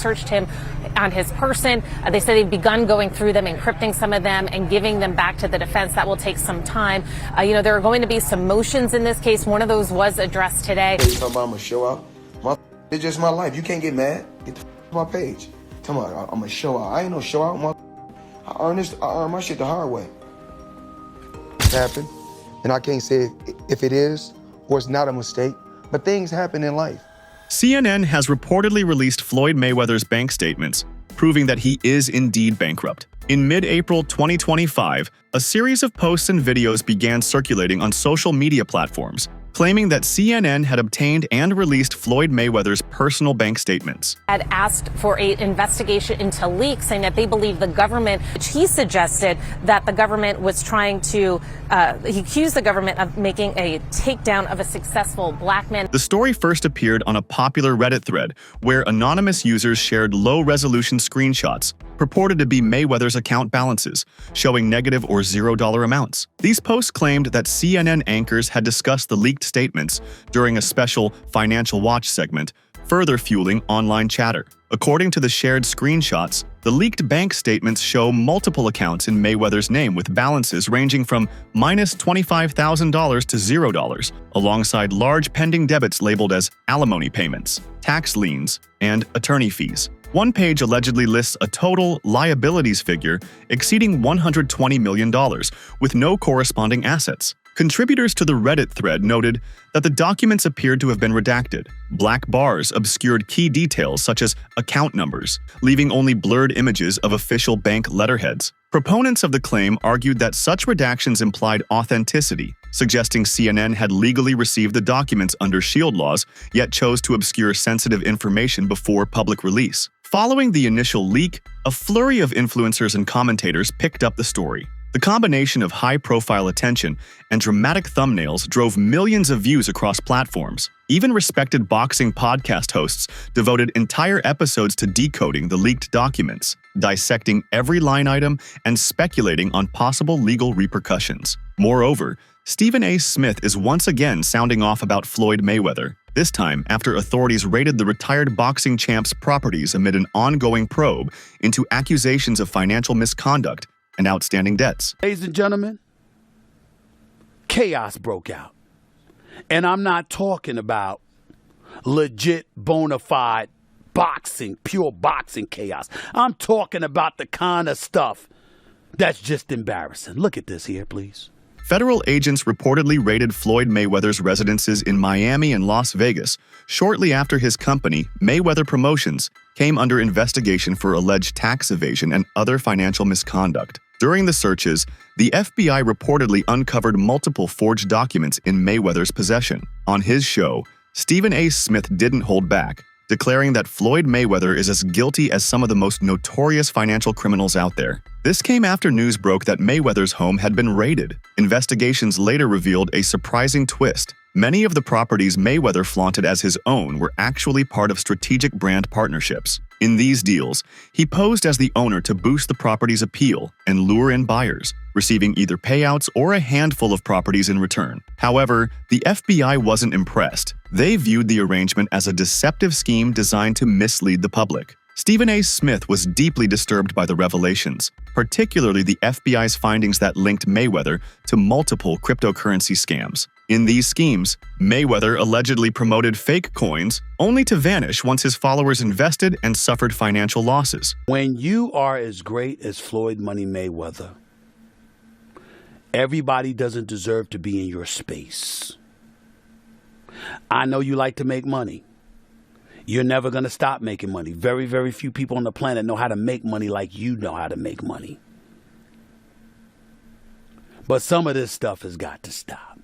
searched him on his person. They said they've begun going through them, encrypting some of them, and giving them back to the defense. That will take some time. There are going to be some motions in this case. One of those was addressed today. You talking about I'm gonna show out? It's just my life. You can't get mad. Get the off my page. Tell me I'm gonna show out. I ain't no show out. I earn my shit the hard way. It happened, and I can't say if it is or it's not a mistake, but things happen in life. CNN has reportedly released Floyd Mayweather's bank statements, proving that he is indeed bankrupt. In mid-April 2025, a series of posts and videos began circulating on social media platforms, claiming that CNN had obtained and released Floyd Mayweather's personal bank statements. Had asked for an investigation into leaks, saying that they believe the government, which he suggested that the government was trying to, he accused the government of making a takedown of a successful black man. The story first appeared on a popular Reddit thread where anonymous users shared low-resolution screenshots purported to be Mayweather's account balances, showing negative or $0 amounts. These posts claimed that CNN anchors had discussed the leaked statements during a special Financial Watch segment, further fueling online chatter. According to the shared screenshots, the leaked bank statements show multiple accounts in Mayweather's name with balances ranging from minus $25,000 to $0, alongside large pending debits labeled as alimony payments, tax liens, and attorney fees. One page allegedly lists a total liabilities figure exceeding $120 million, with no corresponding assets. Contributors to the Reddit thread noted that the documents appeared to have been redacted. Black bars obscured key details such as account numbers, leaving only blurred images of official bank letterheads. Proponents of the claim argued that such redactions implied authenticity, suggesting CNN had legally received the documents under SHIELD laws, yet chose to obscure sensitive information before public release. Following the initial leak, a flurry of influencers and commentators picked up the story. The combination of high-profile attention and dramatic thumbnails drove millions of views across platforms. Even respected boxing podcast hosts devoted entire episodes to decoding the leaked documents, dissecting every line item, and speculating on possible legal repercussions. Moreover, Stephen A. Smith is once again sounding off about Floyd Mayweather, this time after authorities raided the retired boxing champ's properties amid an ongoing probe into accusations of financial misconduct and outstanding debts. Ladies and gentlemen, chaos broke out. And I'm not talking about legit, bona fide boxing, pure boxing chaos. I'm talking about the kind of stuff that's just embarrassing. Look at this here, please. Federal agents reportedly raided Floyd Mayweather's residences in Miami and Las Vegas shortly after his company, Mayweather Promotions, came under investigation for alleged tax evasion and other financial misconduct. During the searches, the FBI reportedly uncovered multiple forged documents in Mayweather's possession. On his show, Stephen A. Smith didn't hold back, declaring that Floyd Mayweather is as guilty as some of the most notorious financial criminals out there. This came after news broke that Mayweather's home had been raided. Investigations later revealed a surprising twist. Many of the properties Mayweather flaunted as his own were actually part of strategic brand partnerships. In these deals, he posed as the owner to boost the property's appeal and lure in buyers, receiving either payouts or a handful of properties in return. However, the FBI wasn't impressed. They viewed the arrangement as a deceptive scheme designed to mislead the public. Stephen A. Smith was deeply disturbed by the revelations, particularly the FBI's findings that linked Mayweather to multiple cryptocurrency scams. In these schemes, Mayweather allegedly promoted fake coins only to vanish once his followers invested and suffered financial losses. When you are as great as Floyd Money Mayweather, everybody doesn't deserve to be in your space. I know you like to make money. You're never going to stop making money. Very, very few people on the planet know how to make money like you know how to make money. But some of this stuff has got to stop.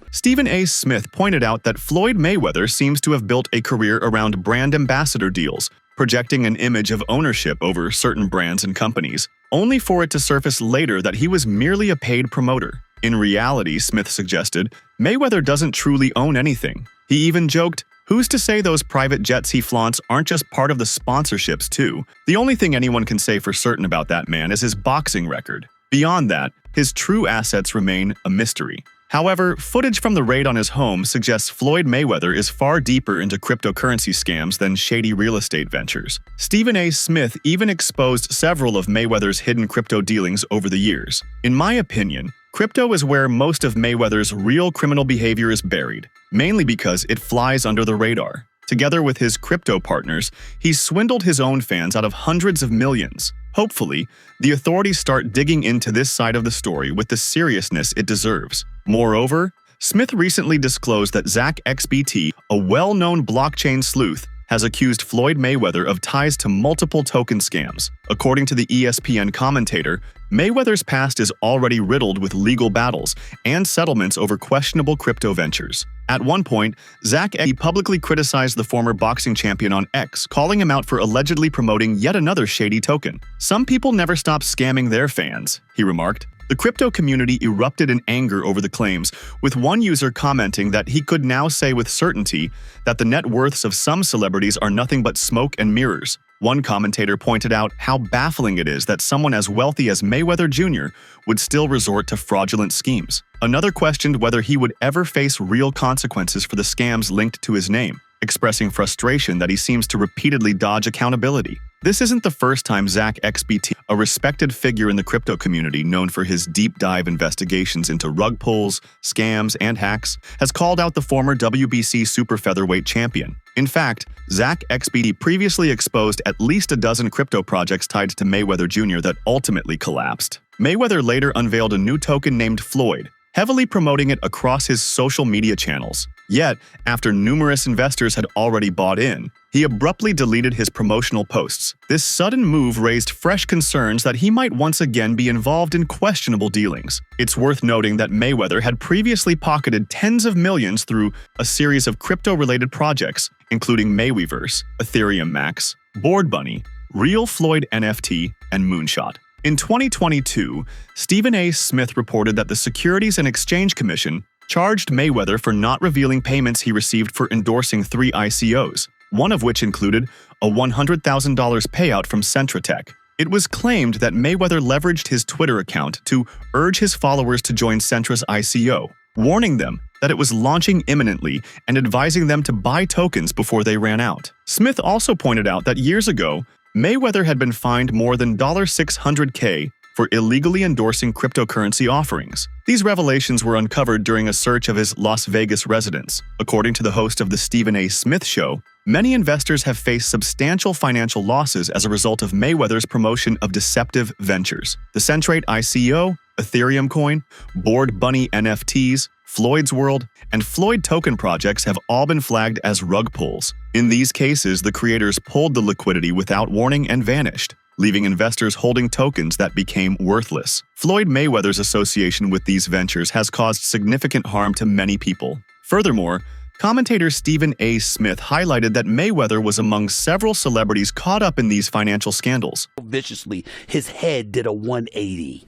Stephen A. Smith pointed out that Floyd Mayweather seems to have built a career around brand ambassador deals, projecting an image of ownership over certain brands and companies, only for it to surface later that he was merely a paid promoter. In reality, Smith suggested, Mayweather doesn't truly own anything. He even joked, "Who's to say those private jets he flaunts aren't just part of the sponsorships too? The only thing anyone can say for certain about that man is his boxing record. Beyond that, his true assets remain a mystery." However, footage from the raid on his home suggests Floyd Mayweather is far deeper into cryptocurrency scams than shady real estate ventures. Stephen A. Smith even exposed several of Mayweather's hidden crypto dealings over the years. In my opinion, crypto is where most of Mayweather's real criminal behavior is buried, mainly because it flies under the radar. Together with his crypto partners, he's swindled his own fans out of hundreds of millions. Hopefully, the authorities start digging into this side of the story with the seriousness it deserves. Moreover, Smith recently disclosed that Zach XBT, a well-known blockchain sleuth, has accused Floyd Mayweather of ties to multiple token scams. According to the ESPN commentator, Mayweather's past is already riddled with legal battles and settlements over questionable crypto ventures. At one point, Zach publicly criticized the former boxing champion on X, calling him out for allegedly promoting yet another shady token. "Some people never stop scamming their fans," he remarked. The crypto community erupted in anger over the claims, with one user commenting that he could now say with certainty that the net worths of some celebrities are nothing but smoke and mirrors. One commentator pointed out how baffling it is that someone as wealthy as Mayweather Jr. would still resort to fraudulent schemes. Another questioned whether he would ever face real consequences for the scams linked to his name, expressing frustration that he seems to repeatedly dodge accountability. This isn't the first time Zach XBT, a respected figure in the crypto community known for his deep dive investigations into rug pulls, scams, and hacks, has called out the former WBC super featherweight champion. In fact, Zach XBT previously exposed at least a dozen crypto projects tied to Mayweather Jr. that ultimately collapsed. Mayweather later unveiled a new token named Floyd, heavily promoting it across his social media channels. Yet, after numerous investors had already bought in, he abruptly deleted his promotional posts. This sudden move raised fresh concerns that he might once again be involved in questionable dealings. It's worth noting that Mayweather had previously pocketed tens of millions through a series of crypto-related projects, including Mayweaverse, Ethereum Max, Board Bunny, Real Floyd NFT, and Moonshot. In 2022, Stephen A. Smith reported that the Securities and Exchange Commission charged Mayweather for not revealing payments he received for endorsing 3 ICOs, one of which included a $100,000 payout from Centratech. It was claimed that Mayweather leveraged his Twitter account to urge his followers to join Centra's ICO, warning them that it was launching imminently and advising them to buy tokens before they ran out. Smith also pointed out that years ago, Mayweather had been fined more than $600K for illegally endorsing cryptocurrency offerings. These revelations were uncovered during a search of his Las Vegas residence. According to the host of The Stephen A. Smith Show, many investors have faced substantial financial losses as a result of Mayweather's promotion of deceptive ventures. The Centrate ICO, Ethereum Coin, Board Bunny NFTs, Floyd's World, and Floyd token projects have all been flagged as rug pulls. In these cases, the creators pulled the liquidity without warning and vanished, leaving investors holding tokens that became worthless. Floyd Mayweather's association with these ventures has caused significant harm to many people. Furthermore, commentator Stephen A. Smith highlighted that Mayweather was among several celebrities caught up in these financial scandals. Viciously, his head did a 180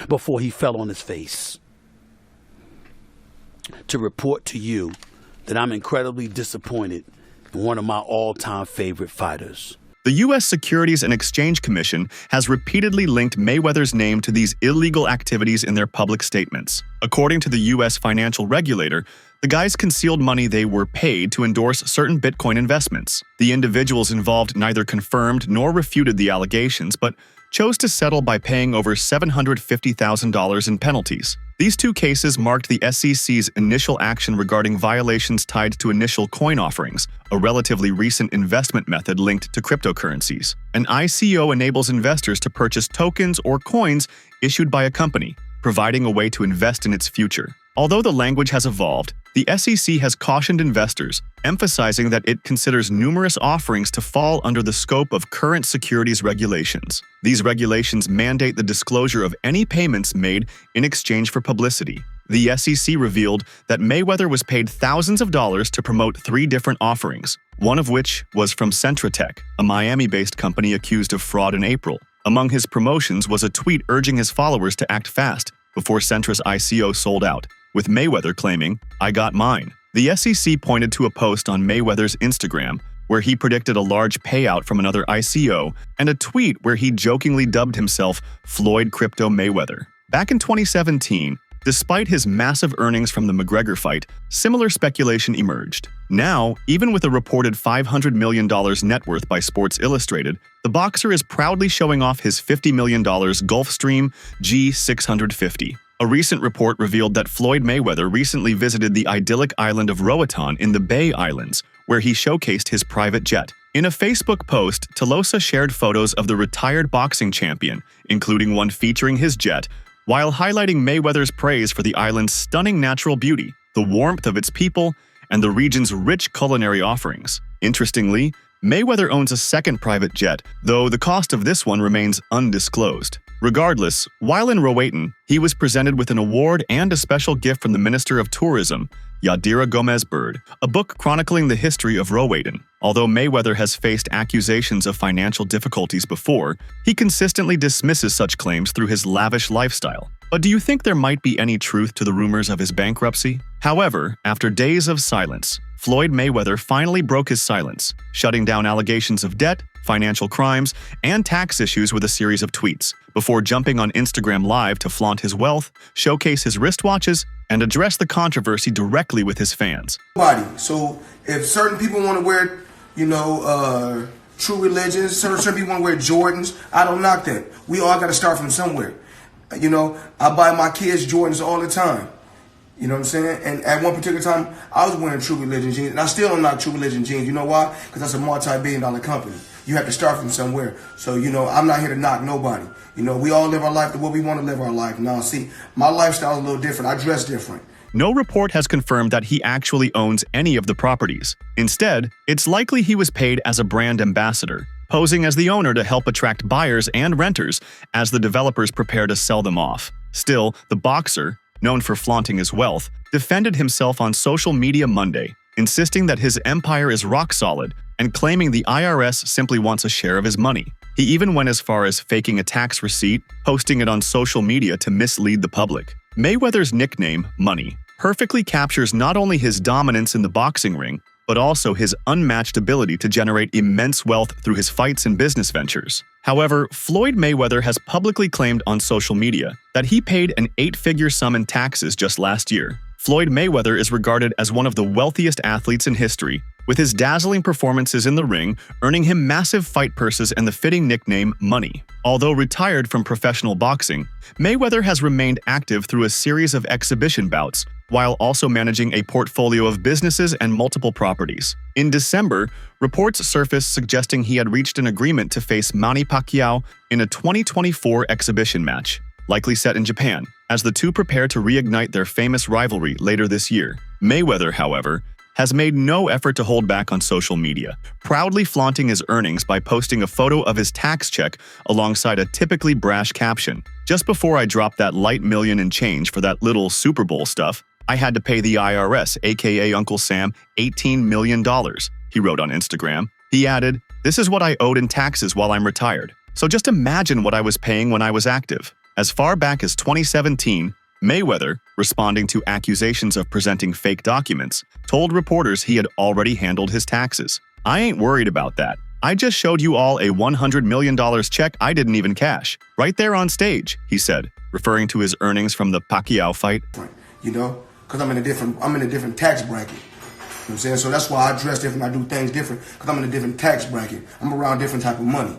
before he fell on his face. To report to you that I'm incredibly disappointed in one of my all-time favorite fighters. The U.S. Securities and Exchange Commission has repeatedly linked Mayweather's name to these illegal activities in their public statements. According to the U.S. financial regulator, the guys concealed money they were paid to endorse certain Bitcoin investments. The individuals involved neither confirmed nor refuted the allegations, but chose to settle by paying over $750,000 in penalties. These two cases marked the SEC's initial action regarding violations tied to initial coin offerings, a relatively recent investment method linked to cryptocurrencies. An ICO enables investors to purchase tokens or coins issued by a company, providing a way to invest in its future. Although the language has evolved, the SEC has cautioned investors, emphasizing that it considers numerous offerings to fall under the scope of current securities regulations. These regulations mandate the disclosure of any payments made in exchange for publicity. The SEC revealed that Mayweather was paid thousands of dollars to promote 3 different offerings, one of which was from Centratech, a Miami-based company accused of fraud in April. Among his promotions was a tweet urging his followers to act fast before Centra's ICO sold out, with Mayweather claiming, "I got mine." The SEC pointed to a post on Mayweather's Instagram where he predicted a large payout from another ICO and a tweet where he jokingly dubbed himself Floyd Crypto Mayweather. Back in 2017, Despite his massive earnings from the McGregor fight, similar speculation emerged. Now, even with a reported $500 million net worth by Sports Illustrated, the boxer is proudly showing off his $50 million Gulfstream G650. A recent report revealed that Floyd Mayweather recently visited the idyllic island of Roatan in the Bay Islands, where he showcased his private jet. In a Facebook post, Tolosa shared photos of the retired boxing champion, including one featuring his jet, while highlighting Mayweather's praise for the island's stunning natural beauty, the warmth of its people, and the region's rich culinary offerings. Interestingly, Mayweather owns a second private jet, though the cost of this one remains undisclosed. Regardless, while in Roatan, he was presented with an award and a special gift from the Minister of Tourism, Yadira Gomez-Bird, a book chronicling the history of Roatan. Although Mayweather has faced accusations of financial difficulties before, he consistently dismisses such claims through his lavish lifestyle. But do you think there might be any truth to the rumors of his bankruptcy? However, after days of silence, Floyd Mayweather finally broke his silence, shutting down allegations of debt, financial crimes, and tax issues with a series of tweets, before jumping on Instagram Live to flaunt his wealth, showcase his wristwatches, and address the controversy directly with his fans. So if certain people want to wear, true religions, certain people want to wear Jordans, I don't knock that. We all got to start from somewhere. I buy my kids Jordans all the time. You know what I'm saying? And at one particular time, I was wearing True Religion jeans, and I still don't knock True Religion jeans. You know why? Because that's a multi-billion-dollar company. You have to start from somewhere. So, I'm not here to knock nobody. We all live our life the way we want to live our life. Now, see, my lifestyle is a little different. I dress different. No report has confirmed that he actually owns any of the properties. Instead, it's likely he was paid as a brand ambassador, posing as the owner to help attract buyers and renters as the developers prepare to sell them off. Still, the boxer, known for flaunting his wealth, defended himself on social media Monday, insisting that his empire is rock solid and claiming the IRS simply wants a share of his money. He even went as far as faking a tax receipt, posting it on social media to mislead the public. Mayweather's nickname, Money, perfectly captures not only his dominance in the boxing ring, but also his unmatched ability to generate immense wealth through his fights and business ventures. However, Floyd Mayweather has publicly claimed on social media that he paid an 8-figure sum in taxes just last year. Floyd Mayweather is regarded as one of the wealthiest athletes in history, with his dazzling performances in the ring earning him massive fight purses and the fitting nickname Money. Although retired from professional boxing, Mayweather has remained active through a series of exhibition bouts, while also managing a portfolio of businesses and multiple properties. In December, reports surfaced suggesting he had reached an agreement to face Manny Pacquiao in a 2024 exhibition match, likely set in Japan, as the two prepare to reignite their famous rivalry later this year. Mayweather, however, has made no effort to hold back on social media, proudly flaunting his earnings by posting a photo of his tax check alongside a typically brash caption. "Just before I dropped that light million in change for that little Super Bowl stuff, I had to pay the IRS, aka Uncle Sam, $18 million, he wrote on Instagram. He added, "This is what I owed in taxes while I'm retired. So just imagine what I was paying when I was active." As far back as 2017, Mayweather, responding to accusations of presenting fake documents, told reporters he had already handled his taxes. "I ain't worried about that. I just showed you all a $100 million check I didn't even cash, right there on stage," he said, referring to his earnings from the Pacquiao fight. Because I'm in a different tax bracket. You know what I'm saying? So that's why I dress different, I do things different, because I'm in a different tax bracket. I'm around different type of money.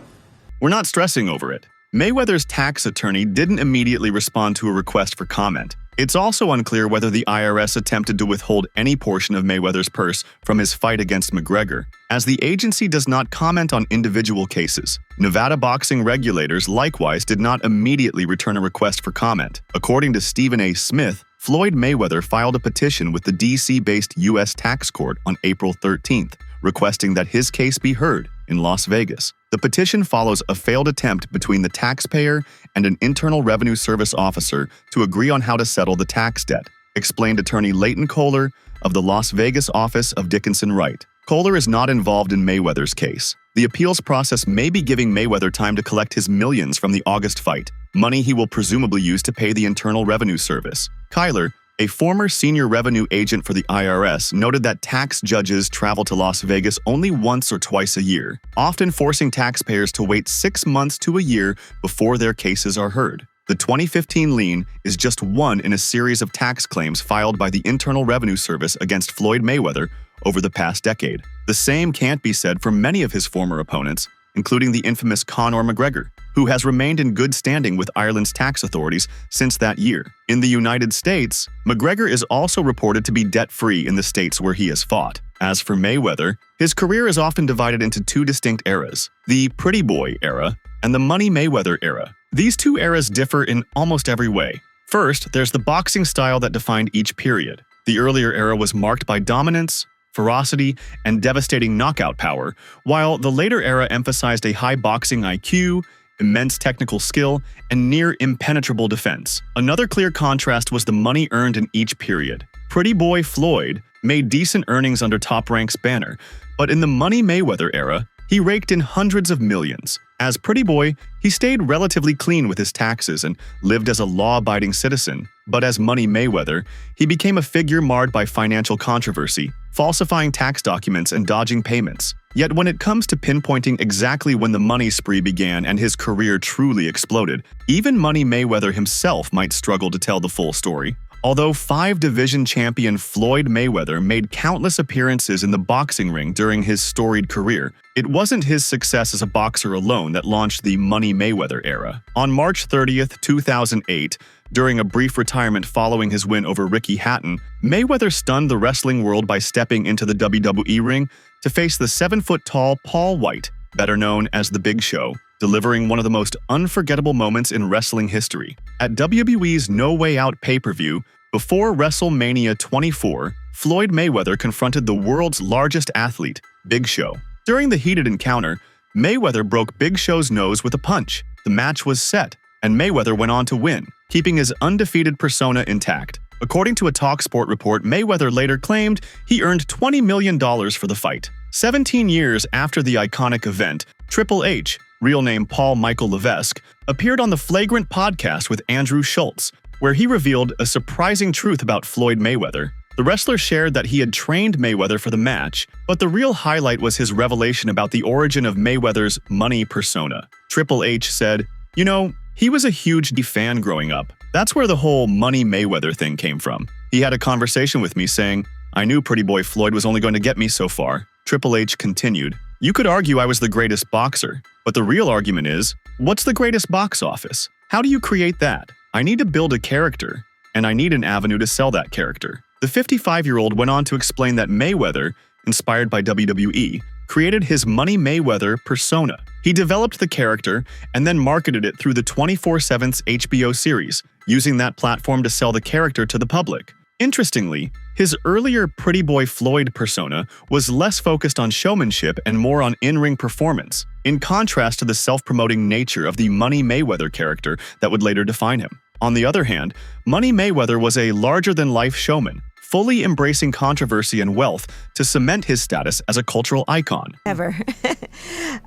We're not stressing over it. Mayweather's tax attorney didn't immediately respond to a request for comment. It's also unclear whether the IRS attempted to withhold any portion of Mayweather's purse from his fight against McGregor, as the agency does not comment on individual cases. Nevada boxing regulators likewise did not immediately return a request for comment. According to Stephen A. Smith, Floyd Mayweather filed a petition with the D.C.-based U.S. tax court on April 13th, requesting that his case be heard in Las Vegas. The petition follows a failed attempt between the taxpayer and an Internal Revenue Service officer to agree on how to settle the tax debt, explained attorney Leighton Kohler of the Las Vegas office of Dickinson Wright. Kohler is not involved in Mayweather's case. The appeals process may be giving Mayweather time to collect his millions from the August fight, money he will presumably use to pay the Internal Revenue Service. Kyler, a former senior revenue agent for the IRS, noted that tax judges travel to Las Vegas only once or twice a year, often forcing taxpayers to wait 6 months to a year before their cases are heard. The 2015 lien is just one in a series of tax claims filed by the Internal Revenue Service against Floyd Mayweather over the past decade. The same can't be said for many of his former opponents, including the infamous Conor McGregor, who has remained in good standing with Ireland's tax authorities since that year. In the United States, McGregor is also reported to be debt-free in the states where he has fought. As for Mayweather, his career is often divided into two distinct eras, the Pretty Boy era and the Money Mayweather era. These two eras differ in almost every way. First, there's the boxing style that defined each period. The earlier era was marked by dominance, ferocity, and devastating knockout power, while the later era emphasized a high boxing IQ, immense technical skill, and near impenetrable defense. Another clear contrast was the money earned in each period. Pretty Boy Floyd made decent earnings under Top Rank's banner, but in the Money Mayweather era, he raked in hundreds of millions. As Pretty Boy, he stayed relatively clean with his taxes and lived as a law-abiding citizen. But as Money Mayweather, he became a figure marred by financial controversy, falsifying tax documents and dodging payments. Yet when it comes to pinpointing exactly when the money spree began and his career truly exploded, even Money Mayweather himself might struggle to tell the full story. Although five-division champion Floyd Mayweather made countless appearances in the boxing ring during his storied career, it wasn't his success as a boxer alone that launched the Money Mayweather era. On March 30th, 2008, during a brief retirement following his win over Ricky Hatton, Mayweather stunned the wrestling world by stepping into the WWE ring to face the 7-foot-tall Paul White, better known as The Big Show, delivering one of the most unforgettable moments in wrestling history. At WWE's No Way Out pay-per-view, before WrestleMania 24, Floyd Mayweather confronted the world's largest athlete, Big Show. During the heated encounter, Mayweather broke Big Show's nose with a punch. The match was set, and Mayweather went on to win, keeping his undefeated persona intact. According to a TalkSport report, Mayweather later claimed he earned $20 million for the fight. 17 years after the iconic event, Triple H, real name Paul Michael Levesque, appeared on the Flagrant podcast with Andrew Schultz, where he revealed a surprising truth about Floyd Mayweather. The wrestler shared that he had trained Mayweather for the match, but the real highlight was his revelation about the origin of Mayweather's money persona. Triple H said, "You know, he was a huge fan growing up. That's where the whole Money Mayweather thing came from. He had a conversation with me saying, 'I knew Pretty Boy Floyd was only going to get me so far.'" Triple H continued, "You could argue I was the greatest boxer, but the real argument is, what's the greatest box office? How do you create that? I need to build a character, and I need an avenue to sell that character." The 55-year-old went on to explain that Mayweather, inspired by WWE, created his Money Mayweather persona. He developed the character and then marketed it through the 24/7's HBO series, using that platform to sell the character to the public. Interestingly, his earlier Pretty Boy Floyd persona was less focused on showmanship and more on in-ring performance, in contrast to the self-promoting nature of the Money Mayweather character that would later define him. On the other hand, Money Mayweather was a larger-than-life showman, fully embracing controversy and wealth to cement his status as a cultural icon. Ever.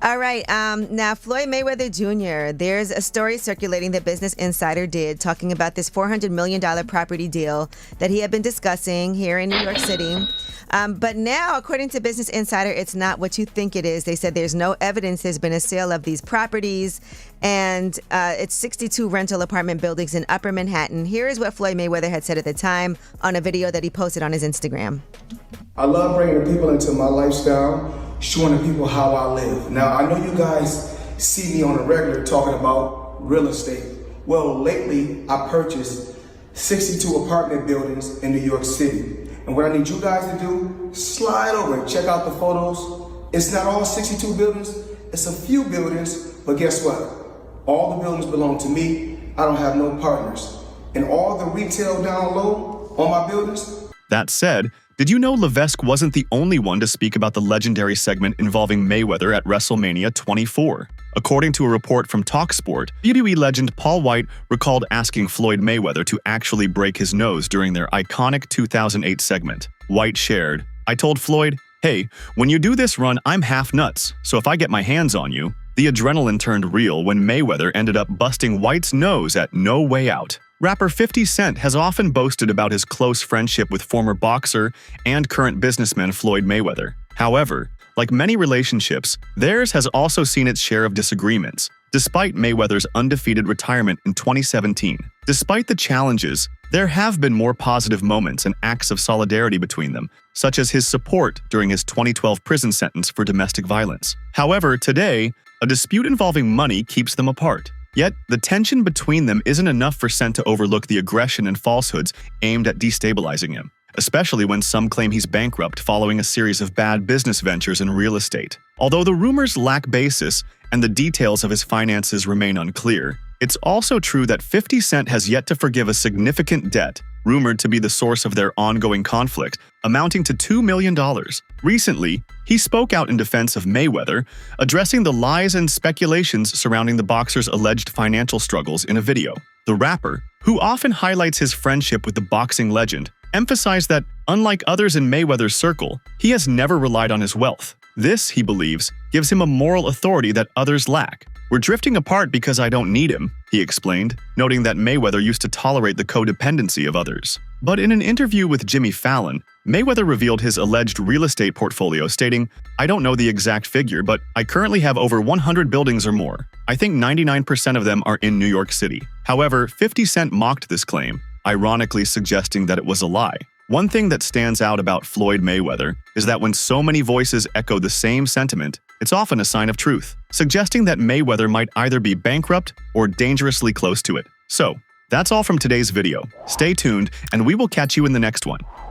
All right. Now, Floyd Mayweather Jr., there's a story circulating that Business Insider did talking about this $400 million property deal that he had been discussing here in New York City. But now, according to Business Insider, it's not what you think it is. They said there's no evidence there's been a sale of these properties, and it's 62 rental apartment buildings in Upper Manhattan. Here is what Floyd Mayweather had said at the time on a video that he posted on his Instagram. I love bringing the people into my lifestyle, showing the people how I live. Now, I know you guys see me on a regular talking about real estate. Well, lately, I purchased 62 apartment buildings in New York City. And what I need you guys to do, slide over and check out the photos. It's not all 62 buildings, it's a few buildings, but guess what? All the buildings belong to me. I don't have no partners. And all the retail down low on my buildings. That said, did you know Levesque wasn't the only one to speak about the legendary segment involving Mayweather at WrestleMania 24? According to a report from TalkSport, WWE legend Paul White recalled asking Floyd Mayweather to actually break his nose during their iconic 2008 segment. White shared, "I told Floyd, hey, when you do this run, I'm half nuts, so if I get my hands on you." The adrenaline turned real when Mayweather ended up busting White's nose at No Way Out. Rapper 50 Cent has often boasted about his close friendship with former boxer and current businessman Floyd Mayweather. However, like many relationships, theirs has also seen its share of disagreements. despite Mayweather's undefeated retirement in 2017. Despite the challenges, there have been more positive moments and acts of solidarity between them, such as his support during his 2012 prison sentence for domestic violence. However, today, a dispute involving money keeps them apart. Yet, the tension between them isn't enough for Cent to overlook the aggression and falsehoods aimed at destabilizing him, especially when some claim he's bankrupt following a series of bad business ventures in real estate. Although the rumors lack basis and the details of his finances remain unclear, it's also true that 50 Cent has yet to forgive a significant debt, rumored to be the source of their ongoing conflict, amounting to $2 million. Recently, he spoke out in defense of Mayweather, addressing the lies and speculations surrounding the boxer's alleged financial struggles in a video. The rapper, who often highlights his friendship with the boxing legend, emphasized that, unlike others in Mayweather's circle, he has never relied on his wealth. This, he believes, gives him a moral authority that others lack. "We're drifting apart because I don't need him," he explained, noting that Mayweather used to tolerate the codependency of others. But in an interview with Jimmy Fallon, Mayweather revealed his alleged real estate portfolio, stating, "I don't know the exact figure, but I currently have over 100 buildings or more. I think 99% of them are in New York City." However, 50 Cent mocked this claim, ironically suggesting that it was a lie. One thing that stands out about Floyd Mayweather is that when so many voices echo the same sentiment, it's often a sign of truth, suggesting that Mayweather might either be bankrupt or dangerously close to it. So, that's all from today's video. Stay tuned, and we will catch you in the next one.